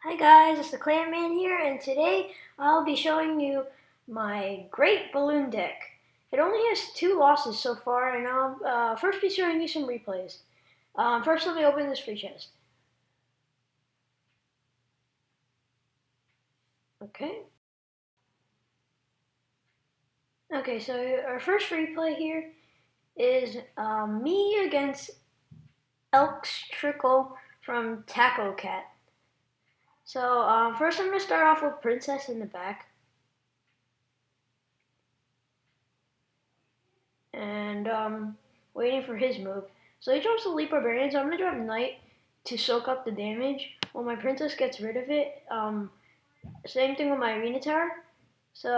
Hi guys, it's the Clan Man here, and today I'll be showing you my great balloon deck. It only has 2 losses so far, and I'll first be showing you some replays. First, let me open this free chest. Okay. Okay, so our first replay here is me against Elks Trickle from Taco Cat. So first I'm going to start off with Princess in the back. And waiting for his move. So he drops the Leap Barbarian, so I'm going to drop Knight to soak up the damage while my Princess gets rid of it. Same thing with my Arena Tower. So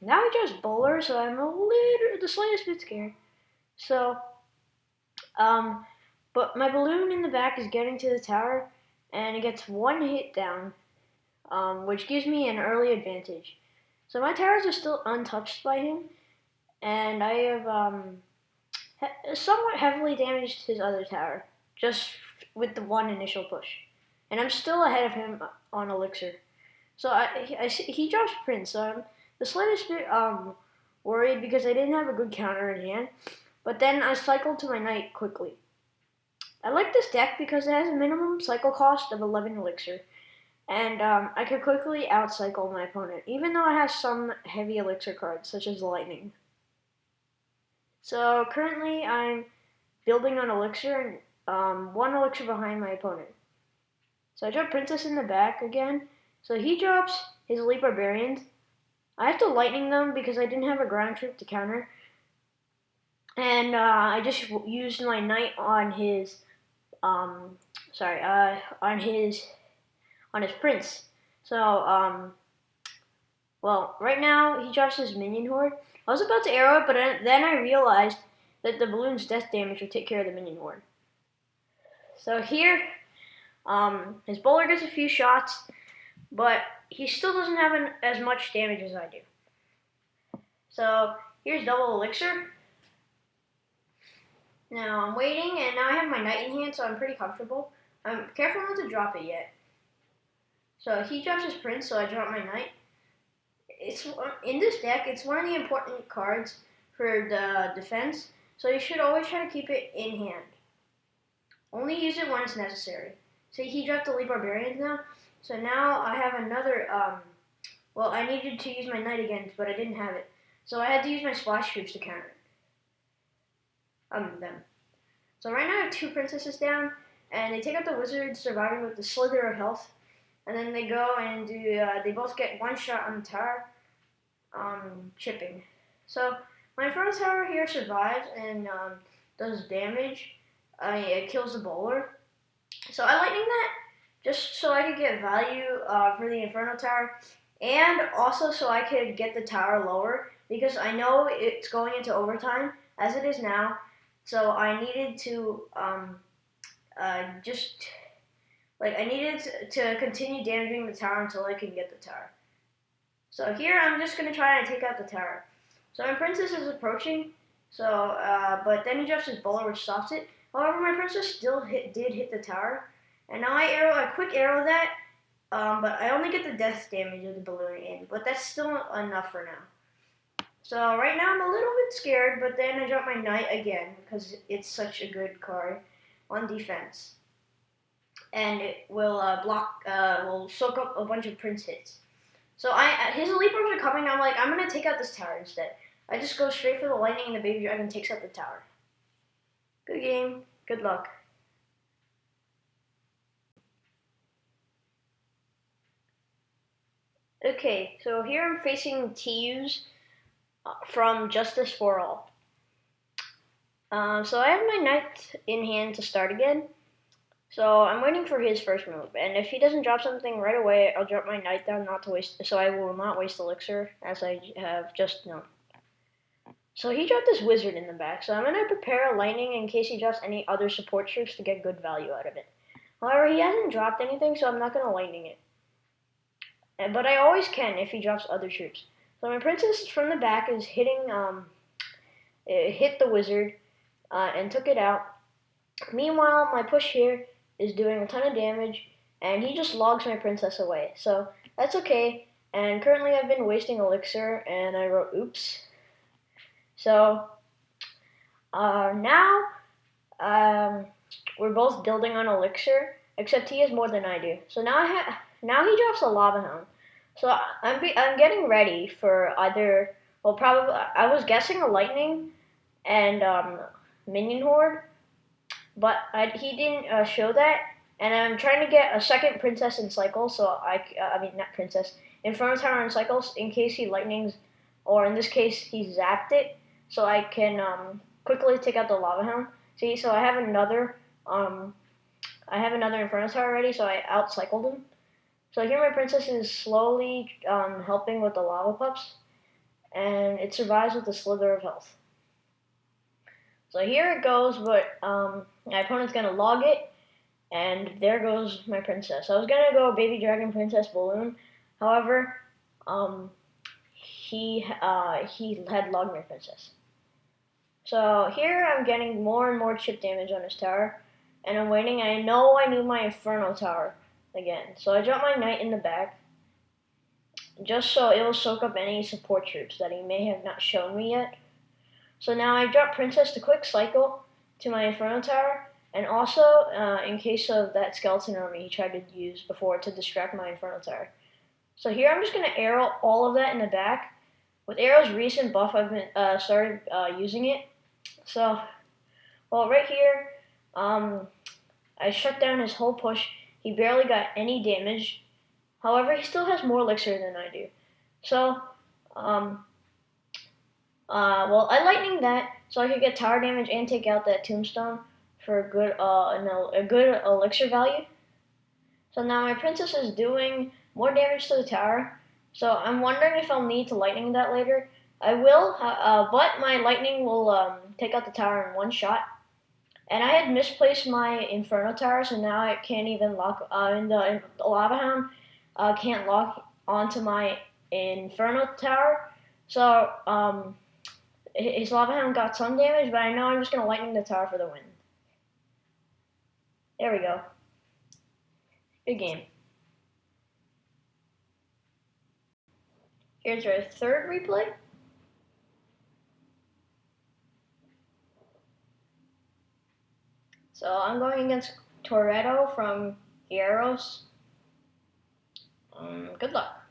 now he drops Bowler, so I'm the slightest bit scared. So, but my balloon in the back is getting to the tower, and it gets 1 hit down, which gives me an early advantage. So my towers are still untouched by him, and I have somewhat heavily damaged his other tower, just with the one initial push. And I'm still ahead of him on Elixir. So he drops Prince, so I'm the slightest bit worried because I didn't have a good counter in hand. But then I cycled to my Knight quickly. I like this deck because it has a minimum cycle cost of 11 Elixir. And I could quickly outcycle my opponent, even though it has some heavy Elixir cards, such as Lightning. So currently I'm building on Elixir and 1 Elixir behind my opponent. So I drop Princess in the back again. So he drops his Elite Barbarians. I have to Lightning them because I didn't have a ground troop to counter. And I just used my Knight on his, on his Prince. So, well, right now he drops his Minion Horde. I was about to arrow it, but then I realized that the balloon's death damage would take care of the Minion Horde. So here, his Bowler gets a few shots, but he still doesn't have as much damage as I do. So here's double Elixir. Now I'm waiting, and now I have my Knight in hand, so I'm pretty comfortable. I'm careful not to drop it yet. So he drops his Prince, so I drop my Knight. It's in this deck. It's one of the important cards for the defense, so you should always try to keep it in hand. Only use it when it's necessary. So he dropped the Elite Barbarians now. So now I have another, well, I needed to use my Knight again, but I didn't have it. So I had to use my Splash Troops to counter them. So right now I have 2 Princesses down, and they take out the Wizard, surviving with the Slither of Health. And then they go and they both get 1 shot on the tower, chipping. So my Inferno Tower here survives and does damage. It kills the Bowler. So I Lightning that just so I could get value for the Inferno Tower, and also so I could get the tower lower, because I know it's going into overtime, as it is now. So I needed to I needed to continue damaging the tower until I can get the tower. So here I'm just going to try and take out the tower. So my Princess is approaching, so but then he drops his Bowler, which stops it. However, my Princess still did hit the tower. And now I quick arrow that, but I only get the death damage of the balloon in, but that's still enough for now. So right now I'm a little bit scared, but then I drop my Knight again, because it's such a good card on defense. And it will will soak up a bunch of Prince hits. So his Elite Barbs are coming, I'm like, I'm going to take out this tower instead. I just go straight for the Lightning, and the Baby Dragon takes out the tower. Good game, good luck. Okay, so here I'm facing TUs from Justice for All. So I have my Knight in hand to start again. So I'm waiting for his first move, and if he doesn't drop something right away, I'll drop my Knight down so I will not waste Elixir, as I have just known. So he dropped this Wizard in the back, so I'm going to prepare a Lightning in case he drops any other support troops to get good value out of it. However, he hasn't dropped anything, so I'm not going to Lightning it. But I always can if he drops other troops. So my Princess from the back is hitting, hit the Wizard and took it out. Meanwhile, my push here is doing a ton of damage, and he just logs my princess away. So that's okay. And currently I've been wasting elixir, and I wrote oops. So now we're both building on elixir, except he has more than I do. So now he drops a lava hound. So I'm getting ready for either, well, probably I was guessing a lightning and minion horde, but he didn't show that. And I'm trying to get a second princess in cycle, so I mean not princess, Inferno Tower in cycles in case he lightnings, or in this case he zapped it, so I can quickly take out the lava hound. See, so I have another Inferno Tower ready, so I outcycled him. So here my princess is slowly helping with the lava pups, and it survives with a slither of health. So here it goes, but my opponent's gonna log it, and there goes my princess. I was gonna go baby dragon princess balloon, however, he had logged my princess. So here I'm getting more and more chip damage on his tower, and I'm waiting. I know I need my Inferno Tower again, so I drop my knight in the back, just so it will soak up any support troops that he may have not shown me yet. So now I drop princess to quick cycle to my Inferno Tower, and also in case of that skeleton army he tried to use before to distract my Inferno Tower. So here I'm just going to arrow all of that in the back. With Arrow's recent buff, I've been started using it. So, well, right here, I shut down his whole push. He barely got any damage. However, he still has more elixir than I do. So, well, I lightning that so I could get tower damage and take out that tombstone for a good elixir value. So now my princess is doing more damage to the tower. So I'm wondering if I'll need to lightning that later. I will, but my lightning will take out the tower in one shot. And I had misplaced my Inferno Tower, so now it can't even lock, the Lava Hound can't lock onto my Inferno Tower. So his Lava Hound got some damage, but I know I'm just going to lightning the tower for the win. There we go. Good game. Here's our third replay. So I'm going against Toretto from Gyarados. Good luck.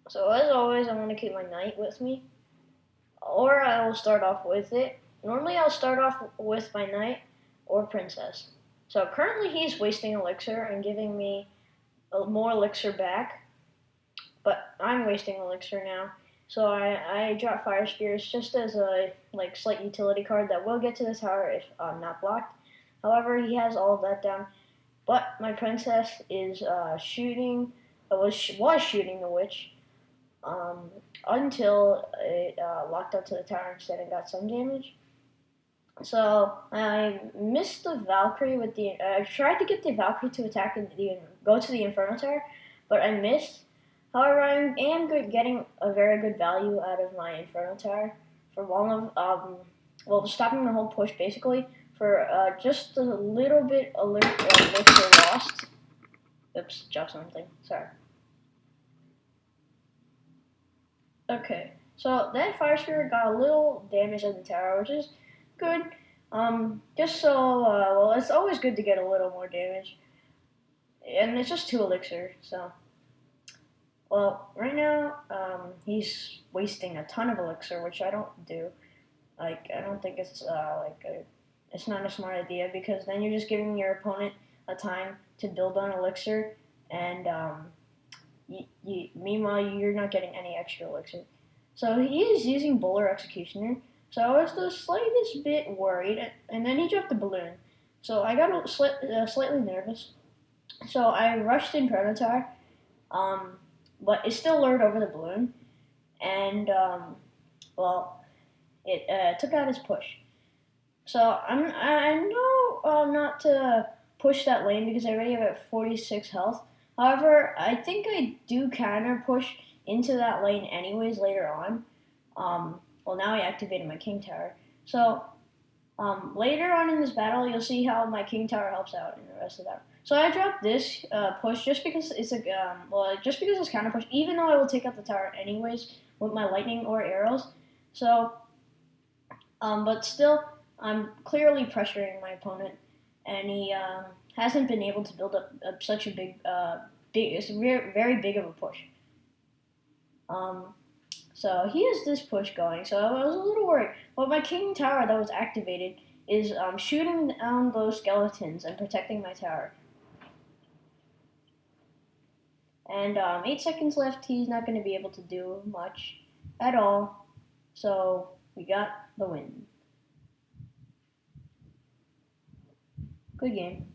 So as always, I'm going to keep my knight with me, or I will start off with it. Normally I'll start off with my knight or princess. So currently he's wasting elixir and giving me more elixir back, but I'm wasting elixir now. So I drop Fire Spears just as a slight utility card that will get to the tower if not blocked. However, he has all of that down. But my princess is was shooting the witch until it locked onto the tower instead and got some damage. So I missed the Valkyrie with the. I tried to get the Valkyrie to attack and go to the Inferno Tower, but I missed. However, I am getting a very good value out of my Inferno Tower for stopping the whole push basically for just a little bit elixir lost. Oops, dropped something. Sorry. Okay, so that Fire Spirit got a little damage on the tower, which is good. Just so well, it's always good to get a little more damage, and it's just 2 elixir, so. Well, right now, he's wasting a ton of elixir, which I don't do. I don't think it's it's not a smart idea, because then you're just giving your opponent a time to build on elixir, and meanwhile you're not getting any extra elixir. So he is using Bowler Executioner. So I was the slightest bit worried, and then he dropped the balloon. So I got slightly nervous. So I rushed in Inferno Tower. But it still lured over the balloon, and it took out his push. So I know not to push that lane because I already have 46 health. However, I think I do counter push into that lane anyways later on. Well, now I activated my King Tower. So later on in this battle, you'll see how my King Tower helps out in the rest of that. So I dropped this push just because it's just because it's counter push. Even though I will take out the tower anyways with my lightning or arrows. So, but still, I'm clearly pressuring my opponent, and he hasn't been able to build up such a big. It's very big of a push. Um, so he has this push going. So I was a little worried. But my king tower that was activated is shooting down those skeletons and protecting my tower. And 8 seconds left. He's not going to be able to do much at all. So we got the win. Good game.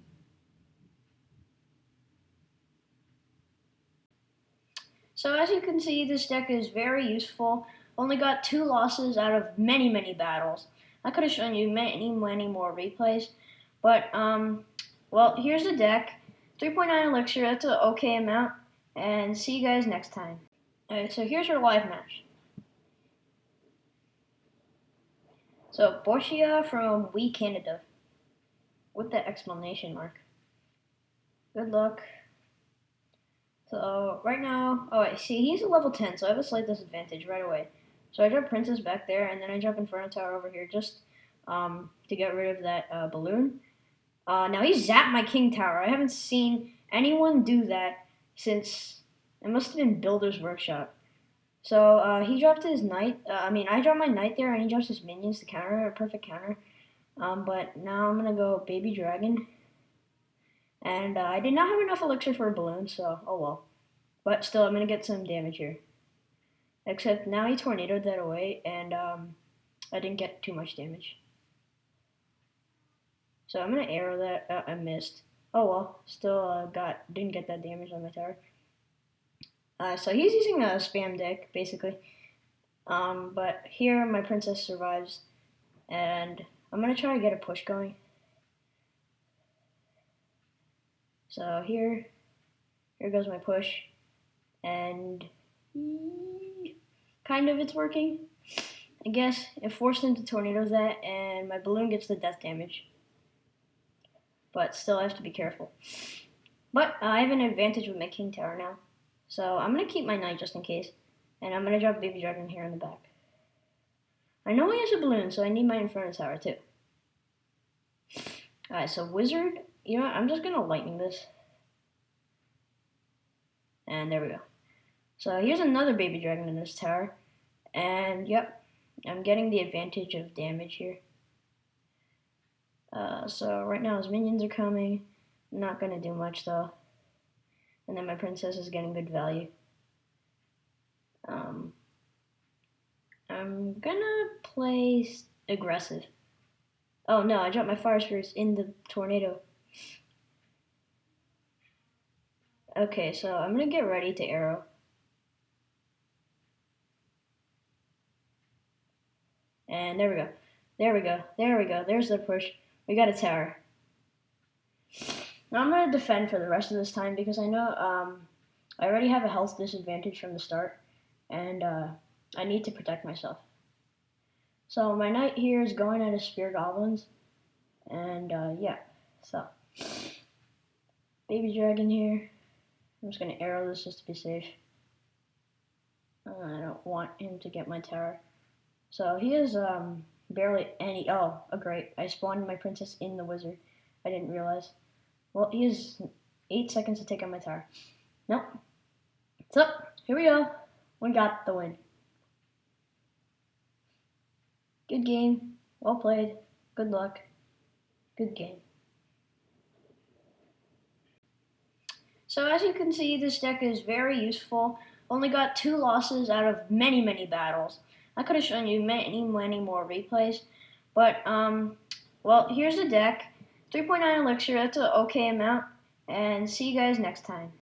So as you can see, this deck is very useful. Only got 2 losses out of many battles. I could have shown you many more replays. But, well, here's the deck. 3.9 elixir, that's an okay amount. And see you guys next time. Alright, so here's your live match. So, Borgia from We Canada. With the exclamation mark. Good luck. So, right now, oh, wait, see, he's a level 10, so I have a slight disadvantage right away. So I drop Princess back there, and then I jump Inferno Tower over here just to get rid of that balloon. Now he zapped my King Tower. I haven't seen anyone do that since, it must have been Builder's Workshop. So he dropped his knight. I dropped my knight there, and he drops his minions to counter, a perfect counter. But now I'm going to go Baby Dragon. And I did not have enough elixir for a balloon, so oh well. But still, I'm going to get some damage here. Except now he tornadoed that away, and I didn't get too much damage. So I'm going to arrow that. I missed. Oh well, still didn't get that damage on my tower. So he's using a spam deck, basically. But here my princess survives, and I'm going to try to get a push going. So here goes my push, and kind of it's working. I guess it forced him to tornado that, and my balloon gets the death damage. But still, I have to be careful. But I have an advantage with my King Tower now. So I'm going to keep my knight just in case, and I'm going to drop Baby Dragon here in the back. I know he has a balloon, so I need my Inferno Tower too. Alright, so Wizard, you know what, I'm just going to lightning this. And there we go. So here's another Baby Dragon in this tower. And yep, I'm getting the advantage of damage here. So right now his minions are coming. Not going to do much though. And then my princess is getting good value. I'm going to play aggressive. Oh no, I dropped my fire spirits in the tornado. Okay, so I'm going to get ready to arrow. And there we go. There we go. There we go. There's the push. We got a tower. Now I'm going to defend for the rest of this time because I know I already have a health disadvantage from the start. And I need to protect myself. So my knight here is going at his spear goblins. And yeah, so Baby Dragon here. I'm just going to arrow this just to be safe. I don't want him to get my tower. So he has barely any. Oh, great. I spawned my princess in the wizard. I didn't realize. Well, he has 8 seconds to take out my tower. Nope. So, here we go. We got the win. Good game. Well played. Good luck. Good game. So as you can see, this deck is very useful. Only got 2 losses out of many battles. I could have shown you many more replays. But, well, here's the deck. 3.9 elixir, that's an okay amount. And see you guys next time.